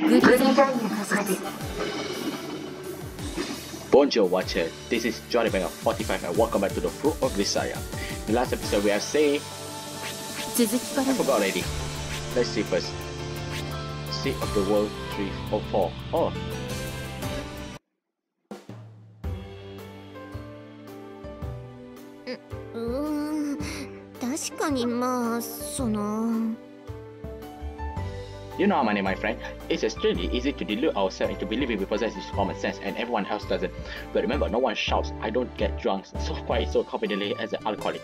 グリザイアの果実。 Bonjour Watcher, this is Johnny Banger 45 and welcome back to the Fruit of Grisaia. In the last episode we have seen... 続きから I forgot already. Let's see first. Seed of the World 3 or 4. Oh. 確かにまあその You know how money, my friend. It's extremely easy to delude ourselves into believing we possess this common sense and everyone else doesn't. But remember, no one shouts, I don't get drunk so quite so confidently as an alcoholic.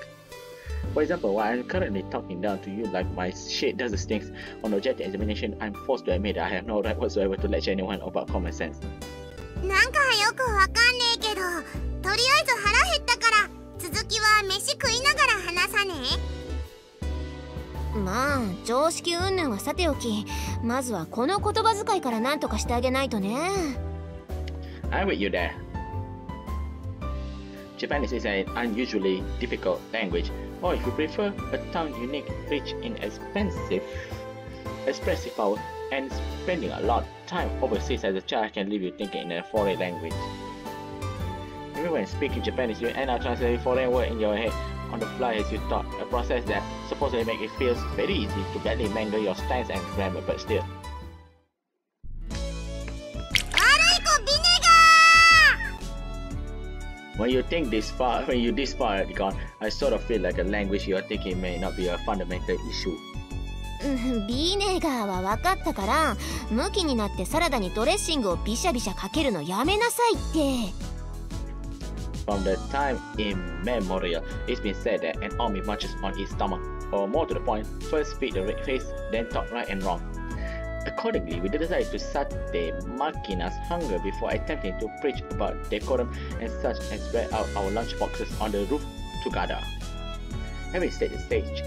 For example, while I'm currently talking down to you like my shit does the things on objective examination, I'm forced to admit that I have no right whatsoever to lecture anyone about common sense. なんかよくわかんねえけど、とりあえず腹減ったから続きは飯食いながら話さねえ。まあ常識云々はさておき、まずはこの言葉遣いから何とかしてあげないとね。I'm with you there. Japanese is an unusually difficult language, or if you prefer, a tongue unique, rich in expressive power, and spending a lot of time overseas as a child can leave you thinking in a foreign language. Even when speaking Japanese, you end up translating foreign words in your head on the fly as you thought, a process that supposedly makes it feel very easy to badly mangle your stance and grammar, but still. When you this far gone, I sort of feel like a language you are thinking may not be a fundamental issue. ビネガーは分かったから、ムキになってサラダにドレッシングをビシャビシャかけるのやめなさいって。From the time immemorial, it's been said that an army marches on its stomach, or more to the point, first feed the red face, then talk right and wrong. Accordingly, we decided to sate Makina's hunger before attempting to preach about decorum and such and spread out our lunch boxes on the roof together. Having set the stage,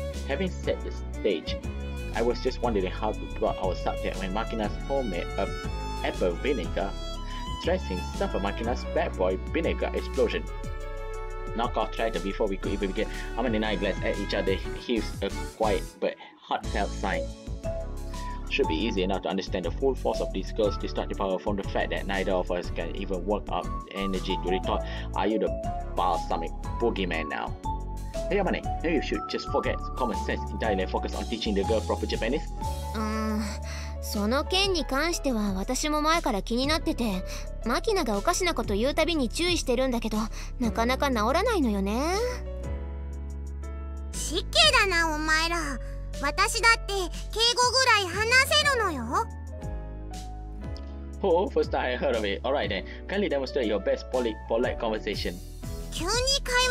I was just wondering how to plot our subject when Makina's homemade apple vinegar dressing suffered Makina's bad boy vinegar explosion. Knockoff traitor before we could even begin. Amane and I glanced at each other, heaves a quiet but heartfelt sign. Should be easy enough to understand the full force of this girl's destructive power from the fact that neither of us can even work up energy to retort, are you the balsamic boogeyman now? Hey Amane, maybe you should just forget common sense entirely and focus on teaching the girl proper Japanese? その件に関しては私も前から気になってて、マキナがおかしなこと言うたびに注意してるんだけど、なかなか治らないのよね。失敬だなお前ら。私だって敬語ぐらい話せるのよ。Oh, first time I heard of it. Alright then, kindly demonstrate your best polite conversation. 急に会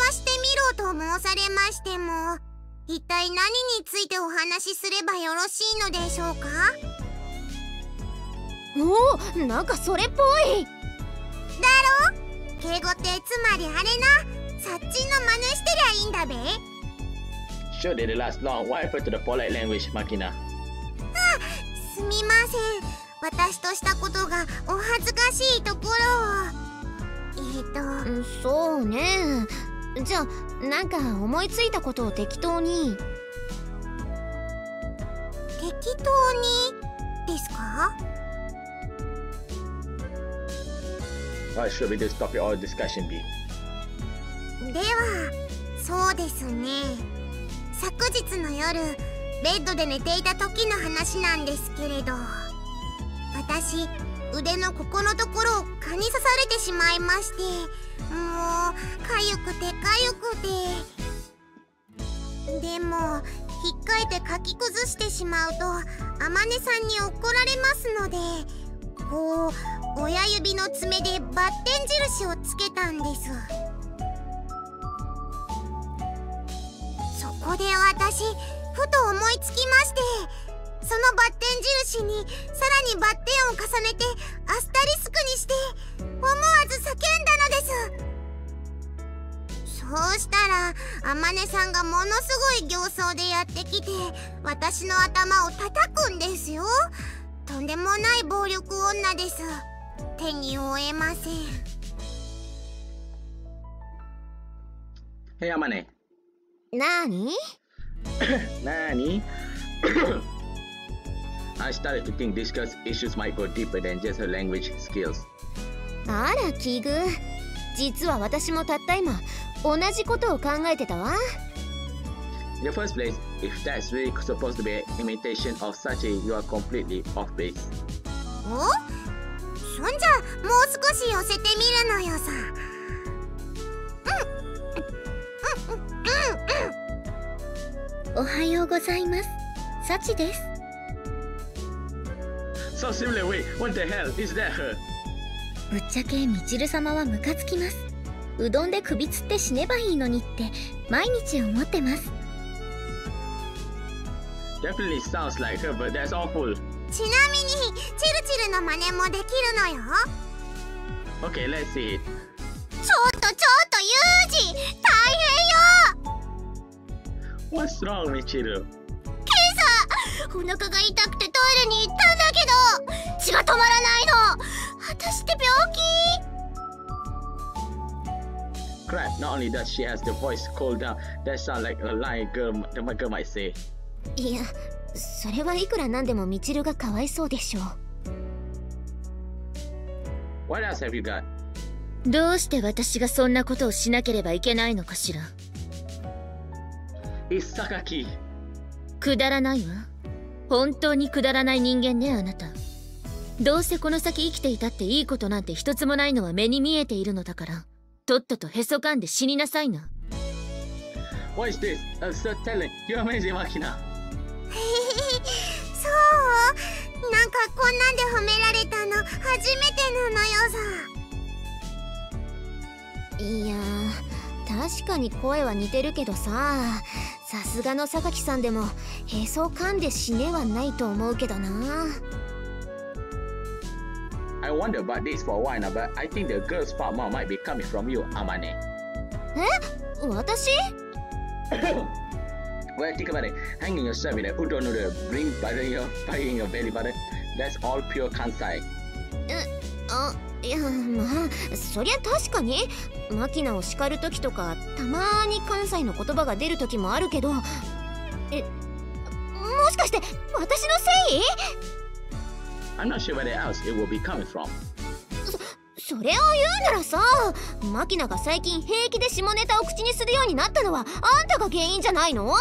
話してみろと申されましても、一体何についてお話しすればよろしいのでしょうか？おお、なんかそれっぽい。だろ？敬語ってつまりあれな、サッチンの真似してりゃいいんだべ。Sure did it last long. What happened to the polite language, Makina? すみません。私としたことがお恥ずかしいところを。そうね。じゃあなんか思いついたことを適当に。適当にですかWhy should we just stop your discussion be? では、そうですね。昨日の夜、ベッドで寝ていた時の話なんですけれど、私、腕のここのところを蚊に刺されてしまいまして、もうかゆくてかゆくて。でも引っかいて書き崩してしまうとあまねさんに怒られますので、こう親指の爪でバッテン印をつけたんです。そこで私ふと思いつきまして、そのバッテン印にさらにバッテンを重ねてアスタリスクにして思わず叫んだのです。そうしたらあまねさんがものすごい形相でやってきて、私の頭を叩くんですよ。とんでもない暴力女です。手に負えません。Hey Amane. なーに？なーに I started to think this girl's issues might go deeper than just her language skills. あら奇遇。実は私もたった今同じことを考えてたわ。In the first place, if that's really supposed to be an imitation of Sachi, you are completely off base. お？そんじゃもう少し寄せてみるのよさ。おはようございます。サチです。So similar, wait, what the hell? Is that her? ぶっちゃけみちる様はムカつきます。うどんで首つって死ねばいいのにって毎日思ってます。Definitely sounds like her, but that's awful. ちなみにチルチルの真似もできるのよ。Okay, let's see it. ちょっとユージ、大変よ。 What's wrong, Michiru? お腹が痛くてトイレに行ったんだけど血が止まらないの。私って病気？ Crap, not only does she has the voice cooled down, that sounds like a line my girl might say. いや、それはいくらなんでもみちるがかわいそうでしょう。What else have you got? どうして私がそんなことをしなければいけないのかしら。It's Sakaki. くだらないわ。本当にくだらない人間ね、あなた。どうせこの先生きていたっていいことなんて一つもないのは目に見えているのだから、とっととへそかんで死になさいな。What is this? I'm so telling. You're amazing, Makina. そう？なんかこんなんで褒められたの初めてなのよさ。いやー、確かに声は似てるけどさ、さすがの榊さんでもへそを噛んで死ねはないと思うけどな。I wonder about this for a while now, but I think the girl's part more might be coming from you, Amane. え？私？ Well, think about it. Hanging yourself in a udon noodle, bring butter in your belly button. That's all pure Kansai. いや、まあそりゃ確かにマキナを叱る時とかたまーに関西の言葉が出る時もあるけど、もしかして私のせい？ I'm not sure where else it will be coming from. それを言うならさ、マキナが最近平気で下ネタを口にするようになったのはあんたが原因じゃないの？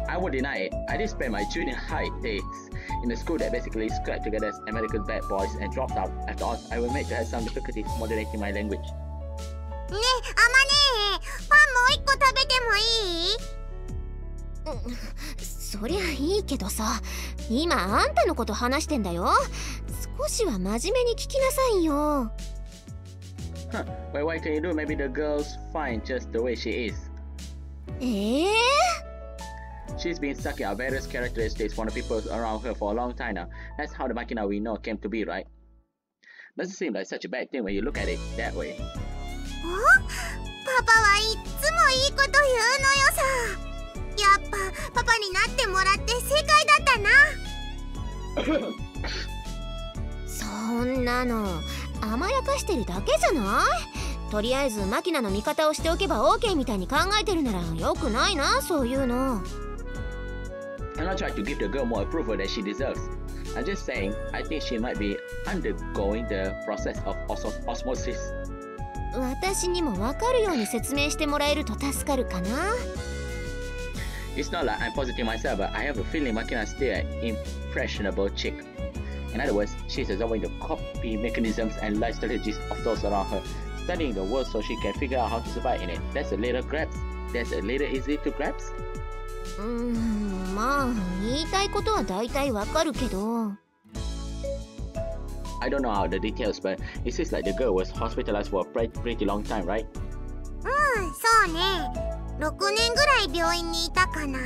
I would deny it. I did spend my junior high days in a school that basically scrapped together as American bad boys and dropped out. After all, I was made to have some difficulties moderating my language. ねえ、あまねえ、パンもう一個食べてもいい？そりゃいいけどさ、今あんたのこと話してんだよ。少しは真面目に聞きなさいよ。Huh. Well, what can you do? Maybe the girl's fine just the way she is. She's been sucking out various characteristics from the people around her for a long time now. That's how the Makina we know came to be, right? Doesn't seem like such a bad thing when you look at it that way. お？パパはいっつもいいこと言うのよさ。やっぱパパになってもらって正解だったな。そんなの甘やかしてるだけじゃない？とりあえずマキナの味方をしておけば OK みたいに考えてるならよくないな、そういうの。I'm not trying to give the girl more approval than she deserves. I'm just saying, I think she might be undergoing the process of osmosis. 私にも分かるように説明してもらえると助かるかな。It's not like I'm positive myself, but I have a feeling Makina's still an impressionable chick. In other words, she's absorbing the copy mechanisms and life strategies of those around her, studying the world so she can figure out how to survive in it. That's a little grabs. That's a little easy to grasp. まあ言いたいことは大体わかるけど。I don't know how the details, but it seems like the girl was hospitalized for a pretty long time, right? そうね。6年ぐらい病院にいたかな。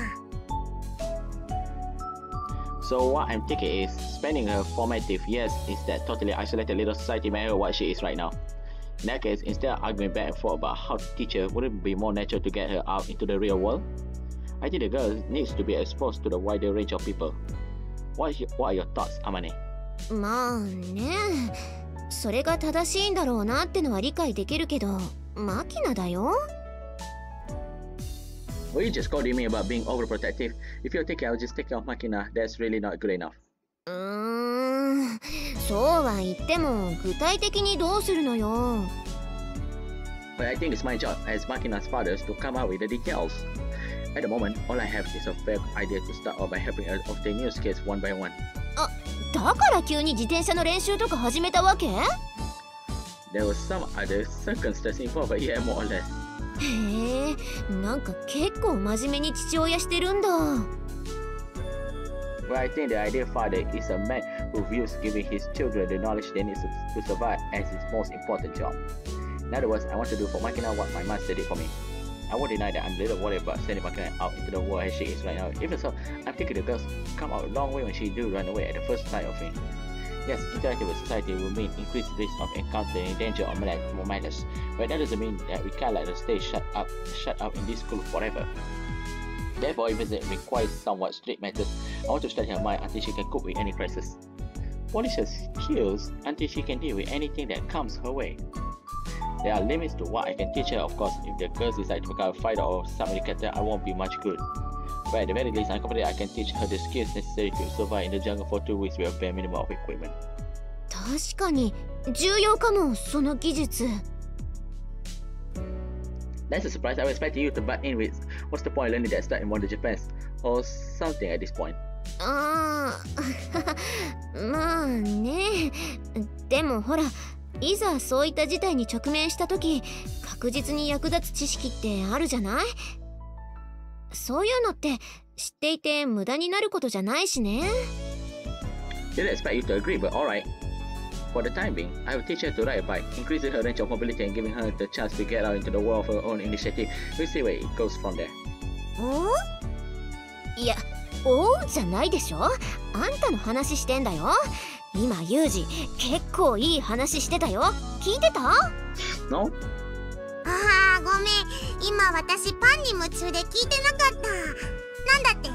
So what I'm thinking is, spending her formative years in that totally isolated little society made her what she is right now. In that case, instead of arguing back and forth about how to teach her, wouldn't it be more natural to get her out into the real world? I think the girl needs to be exposed to the wider range of people. What are your thoughts, Amane? まあね、それが正しいんだろうなってのは理解できるけど、マキナだよ。Were you just scolding me about being overprotective? If you're thinking I'll just take care of Makina, that's really not good enough. そうは言っても具体的にどうするのよ。But I think it's my job as Makina's father to come up with the details. At the moment, all I have is a vague idea to start off by helping her obtain new skills one by one. だから急に自転車の練習とか始めたわけ？ There was some other circumstances involved, but yeah, more or less. へえ、なんか結構真面目に父親してるんだ。But I think the ideal father is a man who views giving his children the knowledge they need to survive as his most important job. In other words, I want to do for Makina what my master did for me. I won't deny that I'm a little worried about sending Makina out into the world as she is right now. Even so, I'm thinking the girls come out a long way when she do run away at the first sight of me. Yes, interacting with society will mean increased risk of encountering danger or matters, but that doesn't mean that we can't let her stay shut up in this school forever. Therefore, if it requires somewhat strict methods, I want to study her mind until she can cope with any crisis. Polish her skills until she can deal with anything that comes her way. There are limits to what I can teach her, of course. If the girls decide to become a fighter or some character, I won't be much good. But at the very least, I'm confident I can teach her the skills necessary to survive in the jungle for 2 weeks with a bare minimum of equipment. 確かに重要かも、その技術。That's a surprise. I was expecting you to butt in with what's the point learning that stuff in one of Japan's or something at this point. まあね。でもほら、いざそういった事態に直面した時、確実に役立つ知識ってあるじゃない？そういうのって知っていて無駄になることじゃないしね。Didn't expect you to agree, but alright. For the time being, I will teach her to ride a bike, increasing her range of mobility and giving her the chance to get out into the world of her own initiative. We'll see where it goes from there. いや、おうじゃないでしょ。あんたの話してんだよ。今ユージ結構いい話してたよ。聞いてた？ No? ごめん、今私パンに夢中で聞いてなかった。なんだって？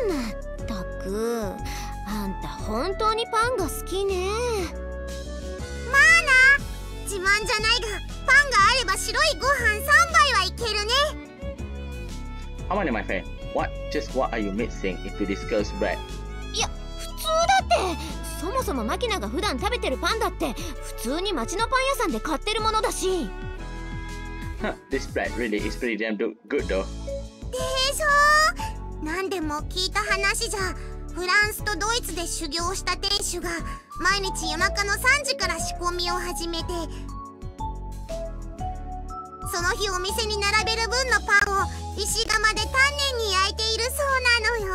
まったく、あんた本当にパンが好きね。まあな、自慢じゃないがパンがあれば白いご飯3杯はいけるね。How many, my friend? Just what are you mixing into this girl's bread? いや、普通だって。そもそもマキナが普段食べてるパンだって普通に町のパン屋さんで買ってるものだし。This bread really is pretty damn good though. でしょ。なんでも聞いた話じゃ、フランスとドイツで修行した店主が毎日夜中の3時から仕込みを始めて、その日お店に並べる分のパンを石窯で丹念に焼いているそうなのよ。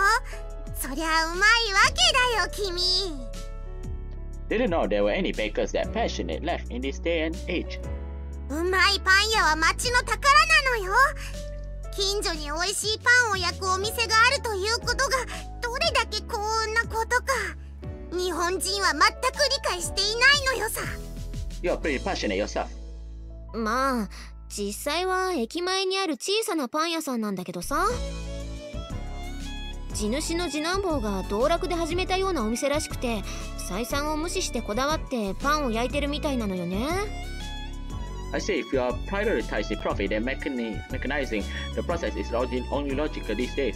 そりゃうまいわけだよ君。Didn't know there were any bakers that passionate left in this day and age. うまいパン屋は町の宝なのよ。近所に美味しいパンを焼くお店があるということがどれだけ幸運なことか、日本人は全く理解していないのよさ。 You're pretty passionate yourself. まあ実際は駅前にある小さなパン屋さんなんだけどさ、地主の次男坊が道楽で始めたようなお店らしくて、採算を無視してこだわってパンを焼いてるみたいなのよね。I say if you are prioritizing profit, then mechanizing the process is only logical these days.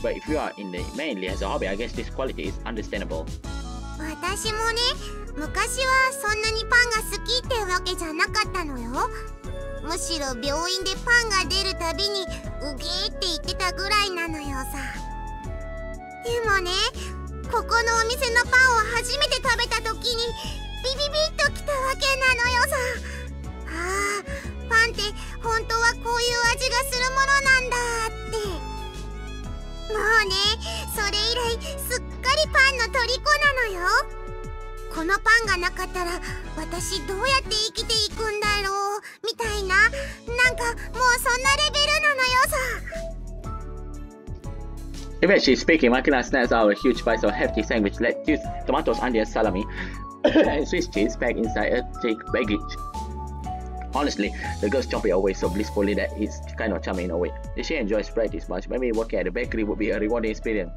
But if you are in it mainly as a hobby, I guess this quality is understandable. 私もね、昔はそんなにパンが好きってわけじゃなかったのよ。むしろ病院でパンが出るたびにうげーって言ってたぐらいなのよさ。でもね、ここのお店のパンを初めて食べた時にビビビッときたわけなのよさ。あー、パンって本当はこういう味がするものなんだって。もうね、それ以来すっかりパンの虜なのよ。このパンがなかったら私どうやって生きていくんだろうみたいな、なんかもうそんなレベルなのよさ。Eventually speaking, Makina snatched out a huge bite of hefty sandwich, lettuce, tomatoes, onions, salami, and Swiss cheese packed inside a thick baggage. Honestly, the girls chomp it away so blissfully that it's kind of charming in a way. If she enjoys bread this much, maybe working at the bakery would be a rewarding experience.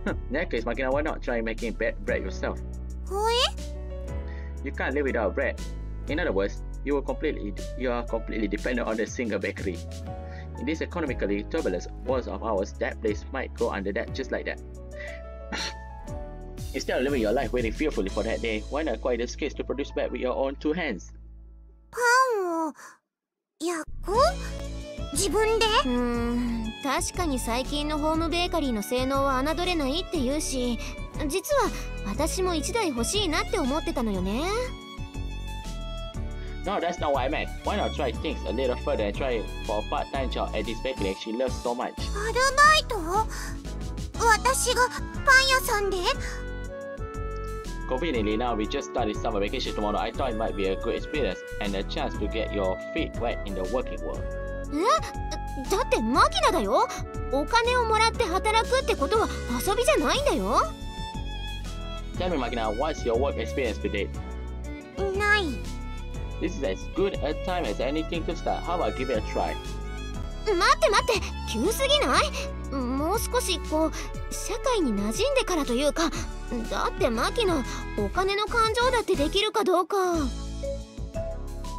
In that case, Makina, why not try making bread yourself? You can't live without bread. In other words, you are completely dependent on a single bakery. In this economically turbulent world of ours, that place might go under that just like that. Instead of living your life waiting fearfully for that day, why not acquire the skills to produce bread with your own 2 hands? パンを焼く？自分で？確かに最近のホームベーカリーの性能は侮れないって言うし、実は私も1台欲しいなって思ってたのよね。No, that's not what I meant. Why not try things a little further and try for a part-time job at this bakery she loves so much? アルバイト？私がパン屋さんで？ Conveniently, now we just started summer vacation tomorrow. I thought it might be a good experience and a chance to get your feet wet in the working world. だってマキナだよ。お金をもらって働くってことは遊びじゃないんだよ。Tell me, Makina, what's your work experience to date? ない。This is as good a time as anything to start. How about give it a try? 待って急すぎない？もう少しこう社会に馴染んでからというか、だってマキナお金の感情だってできるかどうか。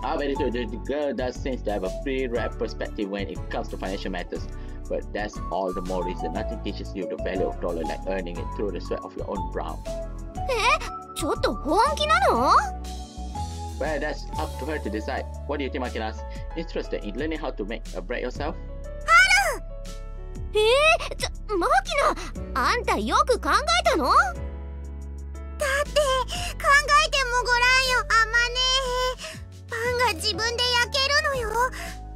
How very true. The girl does seem to have a pretty rare perspective when it comes to financial matters, but that's all the more reason nothing teaches you the value of dollar like earning it through the sweat of your own brow. ちょっと本気なの？ Well, that's up to her to decide. What do you think, Makina? Interested in learning how to make a bread yourself? マキナ、あんたよく考えたの？だって考えてもごらんよ、あまね。パンが自分で焼けるのよ。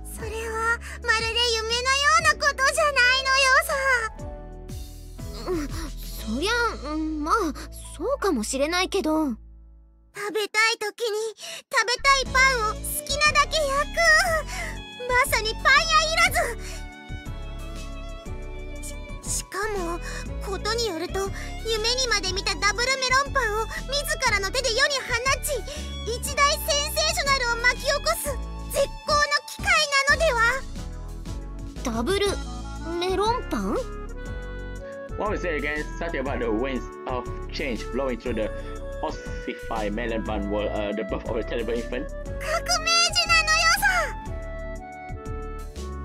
それはまるで夢のようなことじゃないのよさ。そりゃまあそうかもしれないけど。食べたい時に食べたいパンを好きなだけ焼く。まさにパン屋いらず。しかもことによると夢にまで見たダブルメロンパンを自らの手で世に放ち一大センセーショナルを巻き起こす絶好の機会なのでは。ダブルメロンパン？ What we say again? Something about the winds of change blowing through the ossified melon bun world, the birth of a terrible infant. 革命児なのよ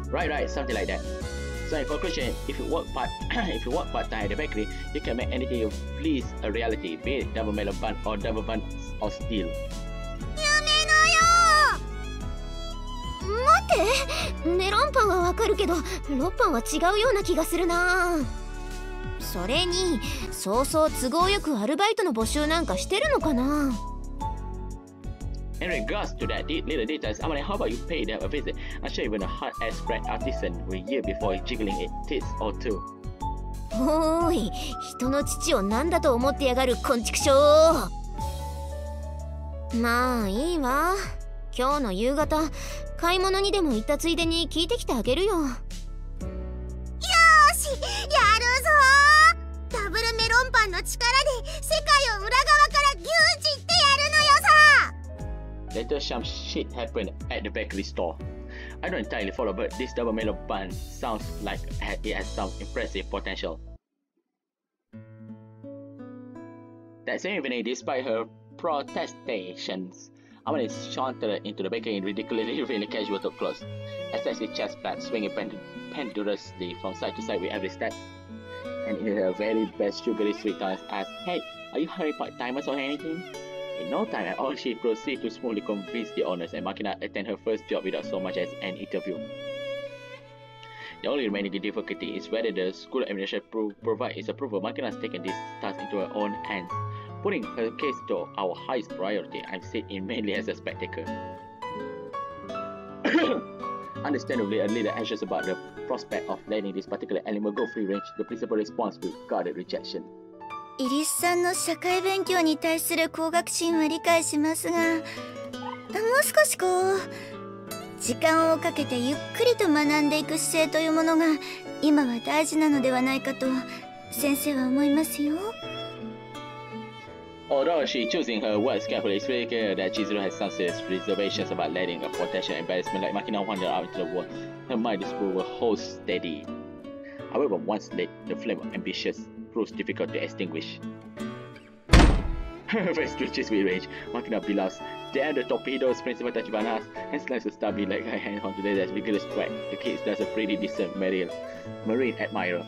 さ。 Right, something like that. So in conclusion, if you work part-time at the bakery, you can make anything you please a reality, be it double melon bun or double bun or steel. 夢のよ。待って、メロンパンはわかるけどロッパンは違うような気がするな。それにそうそう都合よくアルバイトの募集なんかしてるのかな。In regards to that little details, I mean, how about you pay them a visit? I'm sure even a hot-ass bread artisan will year before jiggling it tits or two. おーい、人の父を何だと思ってやがる昆虫症。まあいいわ。今日の夕方買い物にでも行ったついでに聞いてきてあげるよ。よーし、やるぞー。ダブルメロンパンの力で世界を裏側から牛耳ってやるのよさ。Later, some shit happened at the bakery store. I don't entirely follow, but this double melon bun sounds like it has some impressive potential. That same evening, despite her protestations, Amani sauntered into the bakery in ridiculously really casual top clothes, especially chest flat, swinging pendulously from side to side with every step. And in her very best sugary sweet tones asked, "Hey, are you hiring part-timers or anything?" In no time at all, she proceeded to smoothly convince the owners and Makina attend her first job without so much as an interview. The only remaining difficulty is whether the school administration provide its approval. Makina has taken this task into her own hands, putting her case to our highest priority. I'm sitting mainly as a spectator. Understandably a little anxious about the prospect of letting this particular animal go free range, the principal response with guarded rejection. イリスさんの社会勉強に対する向学心は理解しますが、もう少し時間をかけてゆっくりと学んでいく姿勢というものが今は大事なのではないかと先生は思いますよ。Although she choosing her words carefully, it's very clear that Chizuru has some serious reservations about letting a potential embarrassment like Makina wander out into the world. Her mind is will hold steady. However, once lit, the flame of ambition proves difficult to extinguish. Her face twitches with rage. Makina blasts. There the torpedoes Principal Tachibana and slaps a stubby like her hand onto the desk vigorous strike. The kid does a pretty decent marine admirer.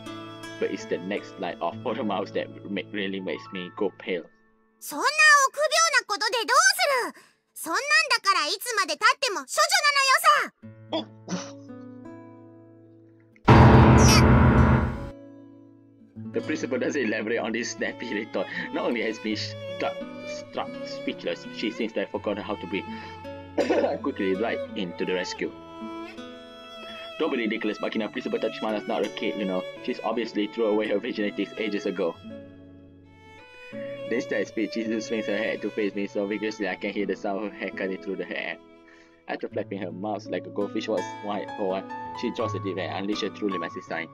But it's the next line of photo mouse that really makes me go pale. そんな臆病なことでどうする。そんなんだからいつまで経っても処女なのよさ。The principal doesn't elaborate on this snappy retort. Not only has been struck speechless, she seems to have forgotten how to breathe. Quickly right into the rescue. Don't be ridiculous, Makina. Principal Tachibana's not a kid, you know. She's obviously threw away her virginity ages ago. Then that speech, she swings her head to face me so vigorously I can hear the sound of her hair cutting through the hair. After flapping her mouth like a goldfish was white for one, she draws a deep and unleashes a truly massive sign.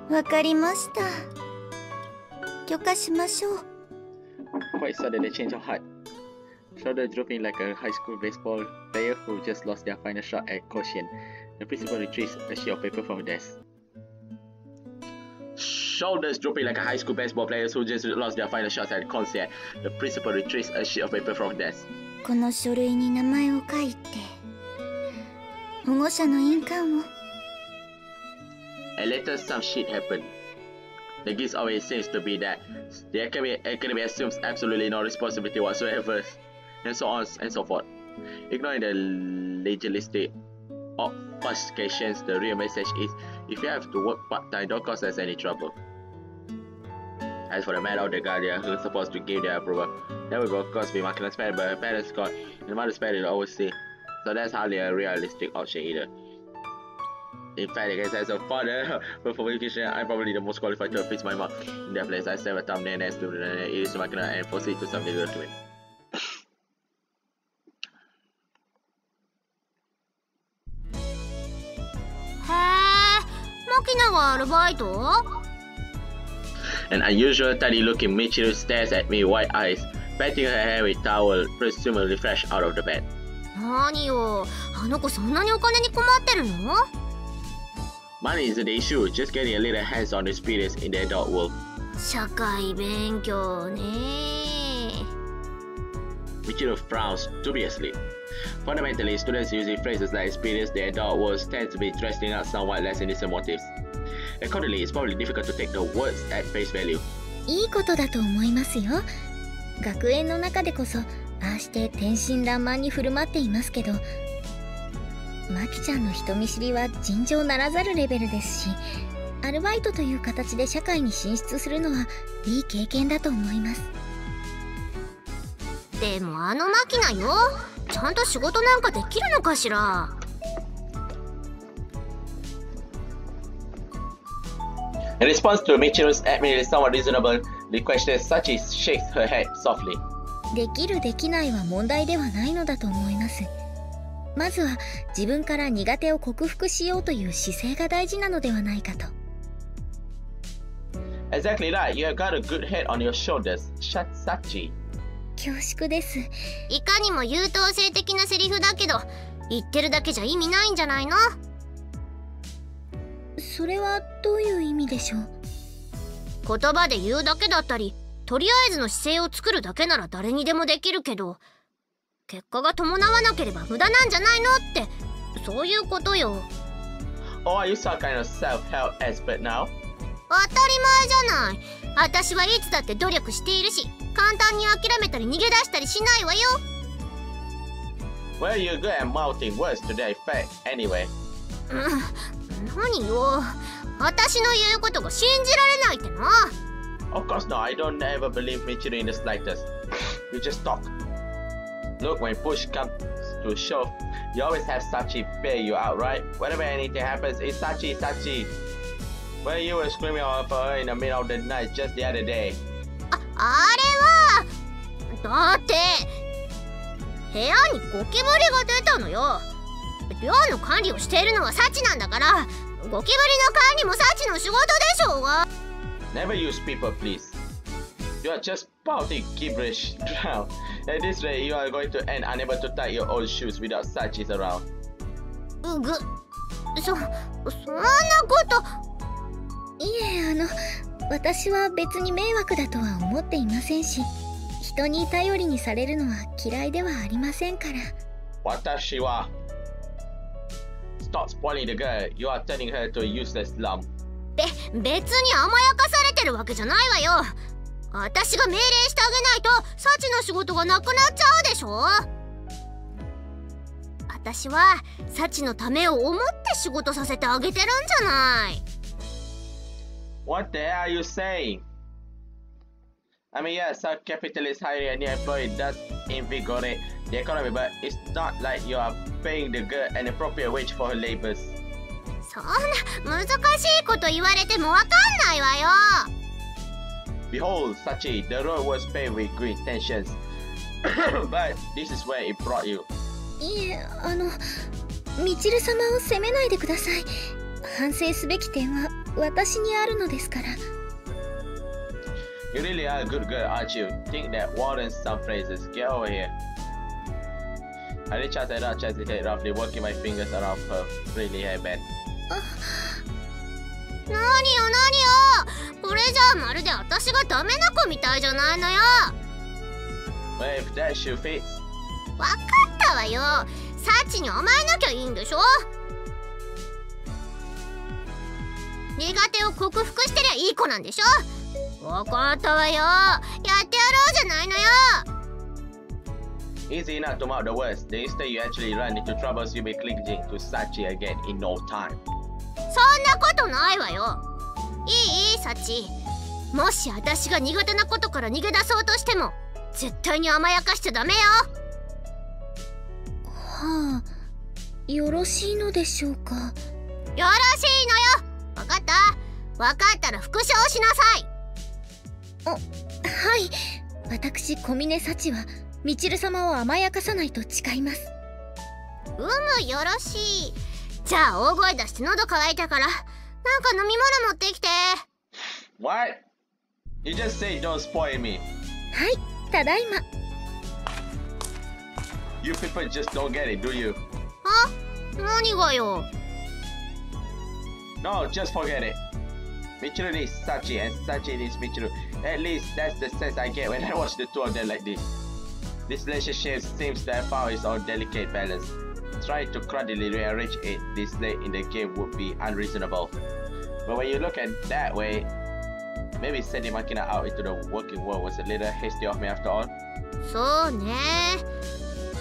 わかりました。許可しましょう。 Quite suddenly, change of heart. Shoulder drooping like a high school baseball player who just lost their final shot at Quotient. The principal retrieves a sheet of paper from her desk. Shoulders drooping like a high school baseball player who just lost their final shots at concert. The principal retrieves a sheet of paper from her desk. この書類に名前を書いて、保護者の印鑑を。 And later, some shit happened. The gist always seems to be that the academy assumes absolutely no responsibility whatsoever, and so on and so forth. Ignoring the legalistic obfuscations, the real message is, if you have to work part-time, don't cause us any trouble. As for the matter of the guardian who's supposed to give their approval, that will of course be Makina's parent, but her parents got, and the mother's parent will always see. So that's hardly a realistic option either. In fact, I guess as a father, but for education, I'm probably the most qualified to fix my mom. In that place, I serve a thumbnail next to the Iris Makina and proceed to some little to it. An unusual, tidy-looking Michiru stares at me, wide eyes, patting her hair with towel, presumably fresh out of the bed. 何よ、あの子そんなにお金に困ってるの？ Money isn't the issue, just getting a little hands-on experience in the adult world. 社会勉強ね。Michiru frowns dubiously. Fundamentally, students using phrases like experience the adult world tend to be dressing out somewhat less innocent motives. Accordingly, it's probably difficult to take the words at face value. いいことだと思いますよ。学園の中でこそ、ああして天真爛漫に振る舞っていますけど、マキちゃんの人見知りは尋常ならざるレベルですし、アルバイトという形で社会に進出するのはいい経験だと思います。でもあのマキナよ、ちゃんと仕事なんかできるのかしら。In response to Michiru's admittedly somewhat reasonable question, Sachi shakes her head softly. できるできないは問題ではないのだと思います。まずは自分から苦手を克服しようという姿勢が大事なのではないかと。Exactly right. You have got a good head on your shoulders, Sachi. 恐縮です。いかにも優等生的なセリフだけど、言ってるだけじゃ意味ないんじゃないの？それはどういう意味でしょう？言葉で言うだけだったり、とりあえずの姿勢を作るだけなら誰にでもできるけど、結果が伴わなければ無駄なんじゃないのって、そういうことよ。Oh, are you some kind of self-help expert now? 当たり前じゃない。私はいつだって努力しているし、簡単に諦めたり逃げ出したりしないわよ。Well, you're good at mouthing words to that effect, anyway. 何よ。私の言うことが信じられないってな。Of course not. I don't ever believe Michiru in the slightest. You just talk. Look, when push comes to shove, you always have Sachi bail you out, right? Whenever anything happens, it's Sachi, Sachi. Well, you were screaming for her in the middle of the night just the other day. あれは、だって部屋にゴキブリが出たのよ。寮の管理をしているのはサチなんだから、ゴキブリの管理もサチの仕事でしょうが。Never use people, please. You are just spouting gibberish now. At this rate, you are going to end unable to tie your own shoes without Sachis around. そんなこと。いえ、私は別に迷惑だとは思っていませんし、人に頼りにされるのは嫌いではありませんから。私は Stop spoiling the girl. You are turning her to a useless lump. 別に甘やかされてるわけじゃないわよ。私が命令してあげないとサチの仕事がなくなっちゃうでしょ。私はサチのためを思って仕事させてあげてるんじゃない。What the hell are you saying? I mean, yes, some capitalist hiring a new employee does invigorate the economy, but it's not like you are paying the girl an appropriate wage for her labors. そんな難しいこと言われてもわかんないわよ。Behold, Sachi, the road was paved with good intentions, but this is where it brought you. いえ、みちる様を責めないでください。反省すべき点は私にあるのですから。You really are a good girl, aren't you? Think that warrants some phrases. Get over here. I reached out and hesitated roughly, working my fingers around her frilly hairband. 何よこれじゃあまるで私がダメな子みたいじゃないのよ。 Well, if that shoe fits. わかったわよ。サチに甘えなきゃいいんでしょ。苦手を克服してりゃいい子なんでしょ。わかったわよ。やってやろうじゃないのよ。 Easy enough to mark the worst. Then instead you actually run into troubles, you'll be clinging to Sachi again in no time. そんなことないわよ。いいサチ。もし私が苦手なことから逃げ出そうとしても絶対に甘やかしちゃダメよ。はあ、よろしいのでしょうか。よろしいのよ。わかった。わかったら復唱しなさい。はい、私小峰幸はみちる様を甘やかさないと誓います。よろしい。じゃあ大声出して喉乾いたからなんか飲み物持ってきて。 What? You just say don't spoil me. はい、ただいま。 You people just don't get it, do you? 何がよ。 No, just forget it. Michiru is Sachi and Sachi is Michiru. At least that's the sense I get when I watch the two of them like this. This relationship seems to have found its own delicate balance. Trying to crudely rearrange it this late in the game would be unreasonable. But when you look at it that way, maybe sending Makina out into the working world was a little hasty of me after all. そうね。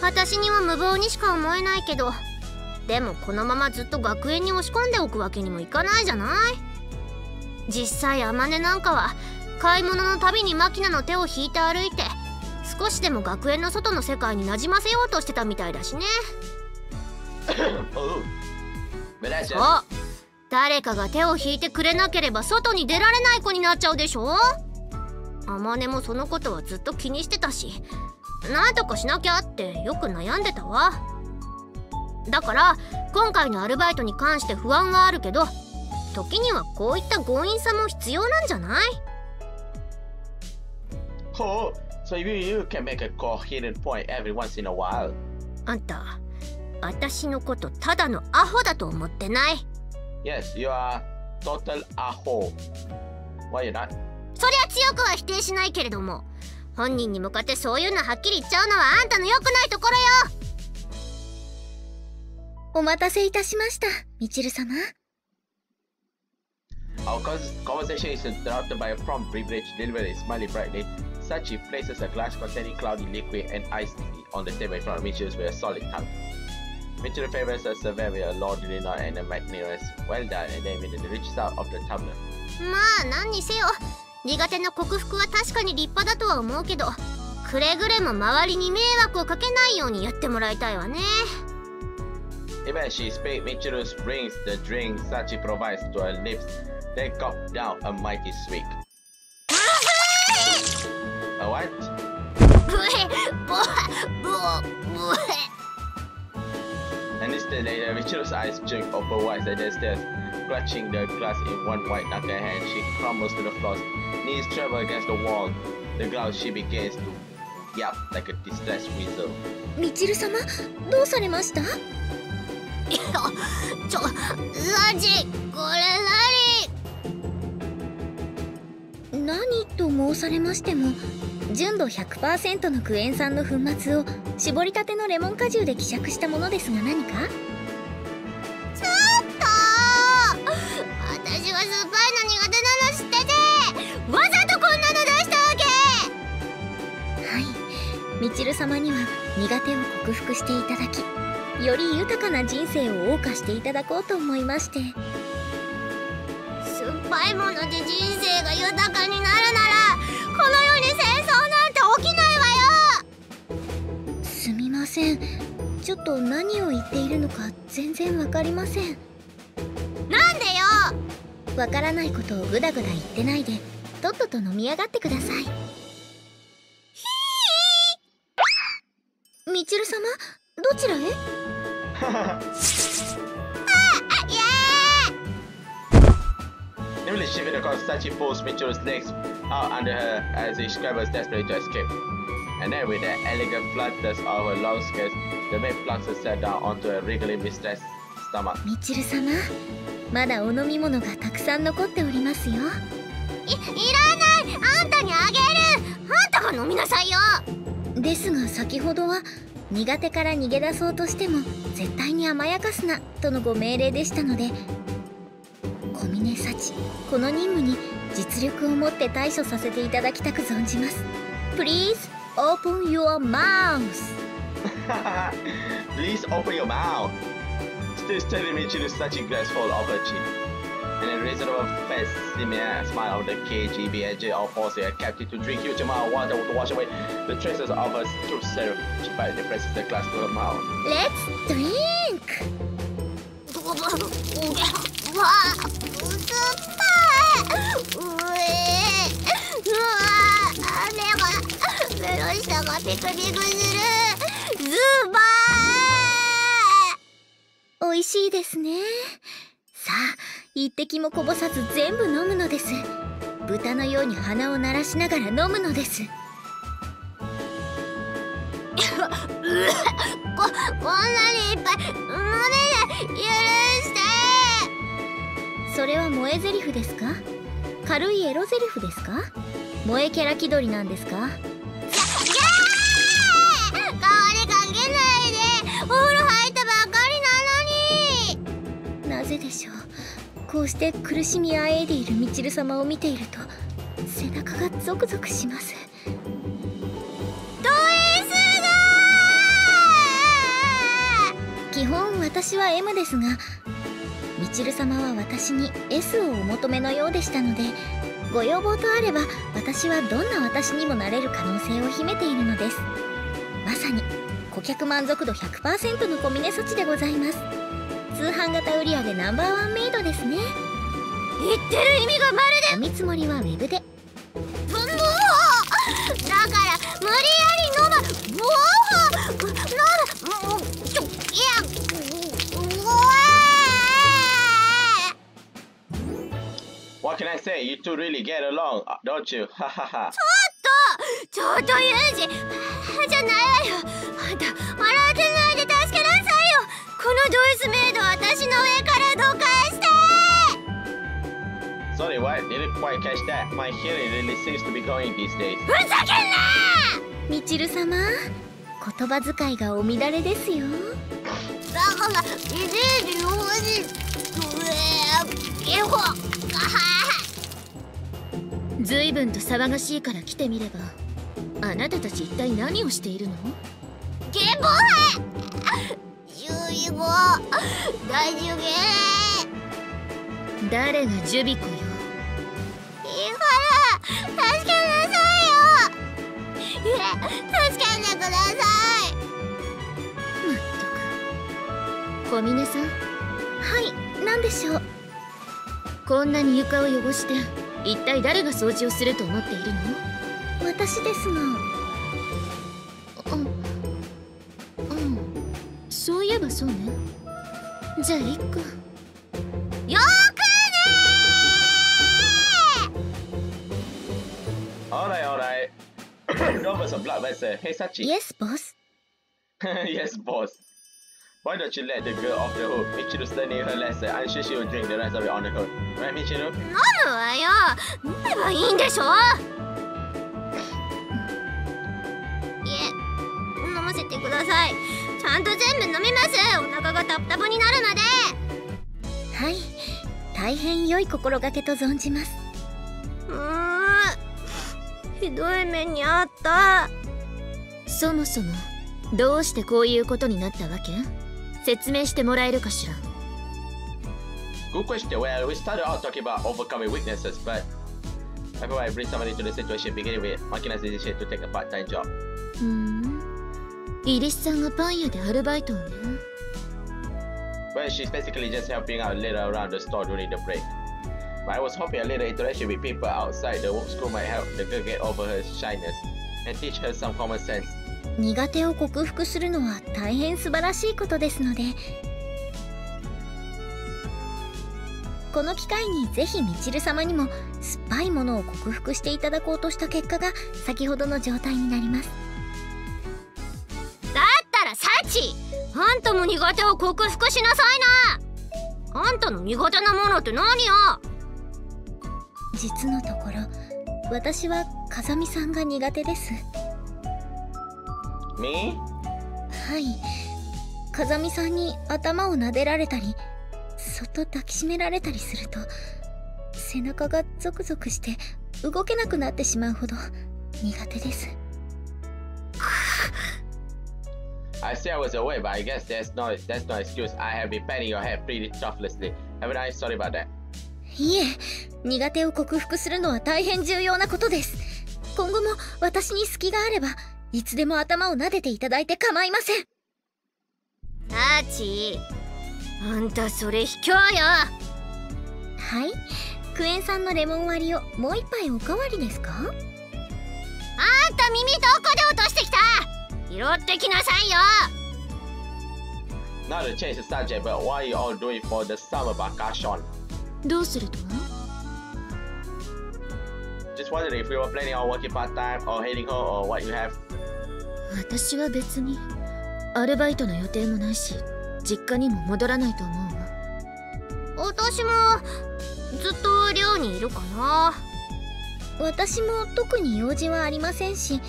私には無謀にしか思えないけど、でもこのままずっと学園に押し込んでおくわけにもいかないじゃない。実際あまねなんかは買い物のたびにマキナの手を引いて歩いて少しでも学園の外の世界に馴染ませようとしてたみたいだしね。そう、誰かが手を引いてくれなければ外に出られない子になっちゃうでしょ。あまねもそのことはずっと気にしてたし、なんとかしなきゃってよく悩んでたわ。だから今回のアルバイトに関して不安はあるけど、時にはこういった強引さも必要なんじゃない？ Oh, so you can make a coherent point every once in a while. あんた、私のことただのアホだと思ってない？ Yes, you are total aho. Why you not? そりゃ強くは否定しないけれども、本人に向かってそういうのはっきり言っちゃうのはあんたの良くないところよ。お待たせいたしました、みちる様。Our conversation is interrupted by a prompt beverage delivery. Smiling brightly, Sachi places a glass containing cloudy liquid and iced tea on the table in front of Michiru with a solid tongue. Michiru favors a survey with a lordly nod and a magnanimous "well done," and then immediately reaches out of the tumbler. まあ何にせよ、苦手な克服は確かに立派だとは思うけど、くれぐれも周りに迷惑をかけないようにやってもらいたいわね。Even as she speaks, Michiru brings the drink Sachi provides to her lips, then gulps down a mighty swig. A what? An instant later, Michiru's eyes jerk open wide and then stares, clutching the glass in one white knuckle hand. She crumbles to the floor, knees tremble against the wall. The ground she begins to yap like a distressed weasel. みちる様、どうされました？サチ、これ何？と申されましても、純度 100% のクエン酸の粉末を絞りたてのレモン果汁で希釈したものですが何か？ちょっと私は酸っぱいの苦手なの知ってて、わざとこんなの出したわけ。はい、みちる様には苦手を克服していただき、より豊かな人生を謳歌していただこうと思いまして。酸っぱいもので人生が豊かになるなら、この世に戦争なんて起きないわよ。すみません、ちょっと何を言っているのか全然わかりません。なんでよ。わからないことをぐだぐだ言ってないで、とっとと飲み上がってください。みちる様、どちらへ？Nearly shifted across, Sachi pulls Michiru's legs out under her as he scrambles desperately to escape. And then, with the elegant flutters of her long skirts, the maid plucks herself down onto a wriggling mistress stomach. みちる様、まだお飲み物がたくさん残っておりますよ。いらない、あんたにあげる。あんたが飲みなさいよ。ですが先ほどは苦手から逃げ出そうとしても絶対に甘やかすなとのご命令でしたので、小峰幸、この任務に実力を持って対処させていただきたく存じます。 Please open your mouth. Please open your mouth. Still stealing Michiru's Sachi glass full of her cheek. And a reasonable face, similar smile of the KGB edge of forcing a captive to drink huge amount of water to wash away the traces of her truth serum. She finally presses the glass to her mouth. Let's drink. うわ、酸っぱい。目の下がピクピクする。ズバー。美味しいですね。さあ、一滴もこぼさず全部飲むのです。豚のように鼻を鳴らしながら飲むのです。こんなにいっぱい飲めない。許して。それは萌え台詞ですか？軽いエロ台詞ですか？萌えキャラ気取りなんですか？顔にかけないで。お風呂入ったばっかりなのに。なぜでしょう。こうして苦しみあえいでいるみちる様を見ていると背中がゾクゾクします。基本私は M ですが、みちる様は私に S をお求めのようでしたので、ご要望とあれば私はどんな私にもなれる可能性を秘めているのです。まさに顧客満足度 100% の小峰措置でございます。通販型売上No.1メイドですね。言ってる意味がまるで。お見積もりはウェブで。だから無理やり飲む。What can I say? You two really get along, don't you? ちょっとユージ、じゃないわよ。あんた笑ってないで助けなさいよ。このドイツメイド、私の上からどかして。Sorry, what? Didn't quite catch that. My hearing really seems to be going these days. ふざけんな。みちる様、言葉遣いがお乱れですよ。だからいじるように。ずいぶんと騒がしいから来てみれば、あなたたち一体何をしているの？ゲボハ注意語大受験。誰がジュビコよ。いいから助けなさいよ。助けてください。まったく。小峰さん。はい、何でしょう。こんなに床を汚して一体誰が掃除をすると思っているの？私ですが。そういえばそうね。じゃあいっか。よくねー。Alright. Go for some blood vessel. Hey, Sachi. Yes, boss. Yes, boss. Why don't you let the girl off the hook? Michiru's learning her lesson. I'm sure she will drink the rest of it on the hook. Right, Michiru? 飲むわよ。飲めばいいんでしょ。ください。ちゃんと全部飲みます。お腹がタプタプになるまで。はい、大変良い心がけと存じます。ひどい目にあった。そもそもどうしてこういうことになったわけ？説明してもらえるかしら。 Good question. Well, we started out talking about overcoming weaknesses, but before I bring someone into the situation, beginning with Makina's decision to take a part-time job. イリスさんがパン屋でアルバイトをね。Well, she's basically just helping out a little around the store during the break. But I was hoping a little interaction with people outside the school might help the girl get over her shyness and teach her some common sense. 苦手を克服するのは大変素晴らしいことですので、この機会にぜひみちる様にも酸っぱいものを克服していただこうとした結果が先ほどの状態になります。だったらサチ、あんたも苦手を克服しなさいな。あんたの苦手なものって何よ。実のところ私は風見さんが苦手です。 Me? はい、風見さんに頭を撫でられたりそっと抱きしめられたりすると背中がゾクゾクして動けなくなってしまうほど苦手です。I said I was away, but I guess that's no excuse. I have been patting your head pretty thoughtlessly. Haven't I? Sorry about that. いえ、苦手を克服するのは大変重要なことです。今後も私に隙があればいつでも頭を撫でていただいて構いません。サチ、あんたそれ卑怯よ。はい、クエン酸のレモン割りをもう一杯おかわりですか？あんた耳どこで落としてきた？拾ってきなさいよ。 Not to change the subject, but what are you all doing for the summer vacation? どうすると？ Just wondering if you were planning on working part-time or heading home or what you have. 私は別にアルバイトの予定もないし実家にも戻らないと思うわ。私もずっと寮にいるかな。私も特に用事はありませんし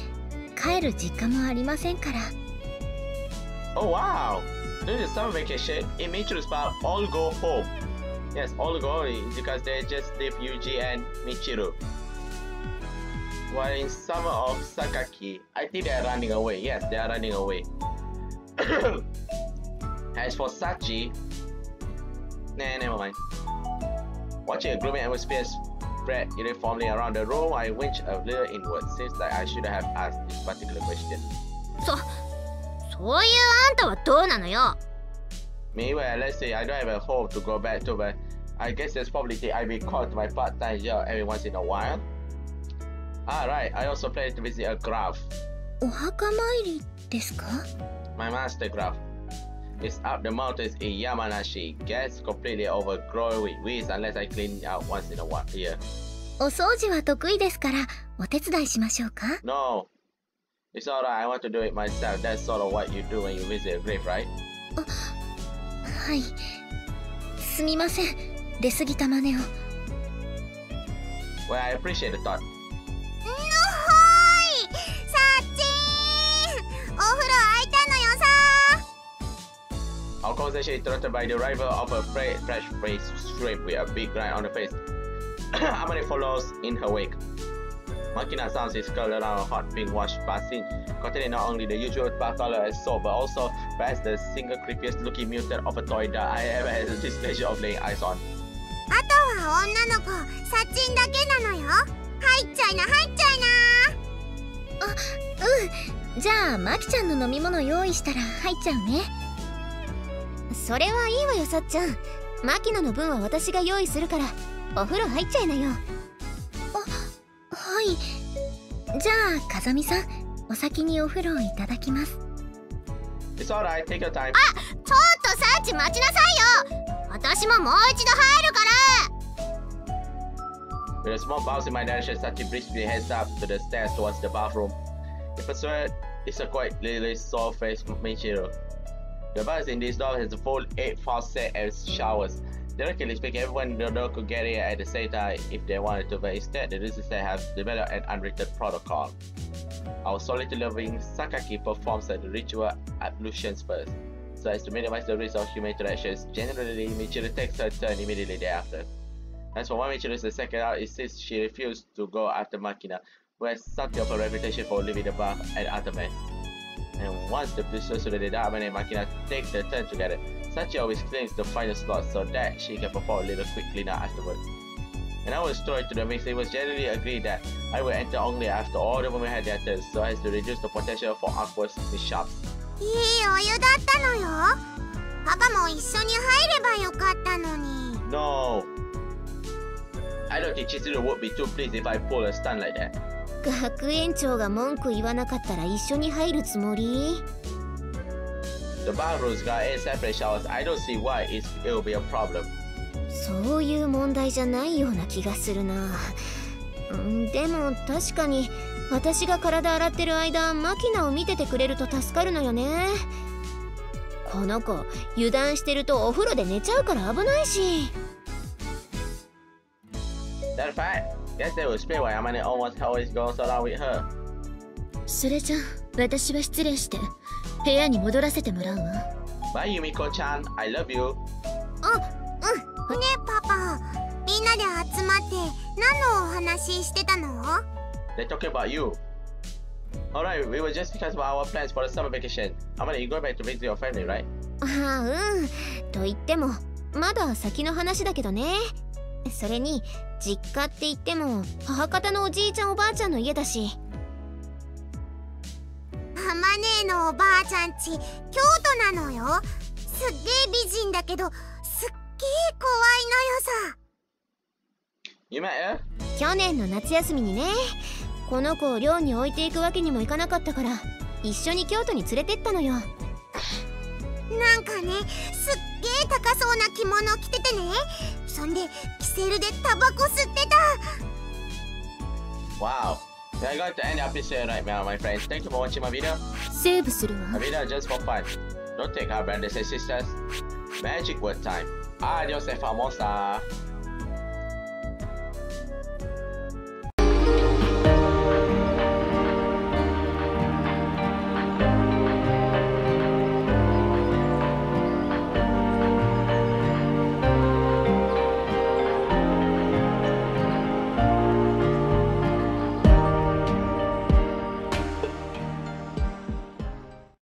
帰る実家もありませんから。 Oh wow! During the summer vacation, it made you spot all go home. Yes, all go home because they just leave Yuji and Michiru. While in summer of Sakaki, I think they are running away. Yes, they are running away. As for Sachi, nah, never mind. Watching a gloomy atmosphere spread uniformly around the room, I winched a little inward. Seems like I should have asked this particular question. そういうあんたはどうなのよ。 Me, well, let's say I don't have a home to go back to, but I guess there's probability I'll be called to my part-time job every once in a while. Alright, I also plan to visit a graph. お墓参りですか？ My master graph. It's up the mountains in Yamanashi. Gets completely overgrown with weeds unless I clean it out once in a year. お掃除は得意ですからお手伝いしましょうか？ No. It's alright, I want to do it myself. That's sort of what you do when you visit a grave, right? はい、すみません、出過ぎた真似を。 Well, I appreciate the thought. のほーい、さっちーん、お風呂空いたのよさ。 Our conversation interrupted by the arrival of a fresh-faced shrimp with a big grin on her face. Amane follows in her wake. Makina-san is curled around a hot pink wash basin, containing not only the usual dark color as soap, but also perhaps the single creepiest-looking mutant of a toy that I ever had the displeasure of laying eyes on. あとは女の子、さっちんだけなのよ。入っちゃいな、入っちゃいな。うん、じゃあマキちゃんの飲み物用意したら入っちゃうね。それはいいわよ、さっちゃん。マキナの分は私が用意するからお風呂入っちゃいなよ。はい、じゃあ風見さん、お先にお風呂をいただきます。 It's alright, take your time. ちょっとサーチ待ちなさいよ。私ももう一度入るから。 With a small bounce in my direction, Sachi briskly heads up to the stairs towards the bathroom. If persuaded, it's a quite lily soft-faced Michiru. The bath in this door has a full 8 faucets and showers. Directly speaking, everyone in the door could get in at the same time if they wanted to, but instead the visitors have developed an unwritten protocol. our solitude-loving Sakaki performs the ritual ablutions first, so as to minimize the risk of human interactions. Generally, Michiru takes her turn immediately thereafter. As for why Michiru is the second out, it says she refused to go after Makina, who has something of a reputation for leaving the bar and other men. And once the prisoners to the Darkman and Makina take their turn together, Sachi always claims the final slot so that she can perform a little quick cleanup afterwards. And I was told to the mix, it was generally agreed that I would enter only after all the women had their turns, so as to reduce the potential for awkward mishaps. いいお湯だったのよ。パパも一緒に入ればよかったのに。 No! I don't think Chizuru would be too pleased if I pull a stunt like that. 学園長が文句言わなかったら一緒に入るつもり？ The bar rules got 8 separate showers. I don't see why it will be a problem. そういう問題じゃないような気がするな。でも確かに私が体洗ってる間マキナを見ててくれると助かるのよね。この子油断してるとお風呂で寝ちゃうから危ないし。 That's fine. Guess they will explain why Amane almost always goes along with her. それじゃ私は失礼して部屋に戻らせてもらうわ。 Bye Yumiko-chan, I love you. ねえパパ、みんなで集まって何のお話してたの？ They're talking about you. Alright, we were just discussing about our plans for the summer vacation. Amane, you go back to visit your family, right? ああ、と言ってもまだ先の話だけどね。それに実家って言っても母方のおじいちゃんおばあちゃんの家だし。ママ姉のおばあちゃんち京都なのよ。すっげえ美人だけどすっげえ怖いのよさ。 You met her? 去年の夏休みにね、この子を寮に置いていくわけにもいかなかったから一緒に京都に連れてったのよ。なんかね、すっげえ高そうな着物着ててね、そんでキセルでタバコ吸ってた。 Wow. I'm going to end the episode right now, my friends. Thank you for watching my video. セーブするわ。 A video just for fun. Don't take our brothers and sisters. Magic word time. Adios and famosa.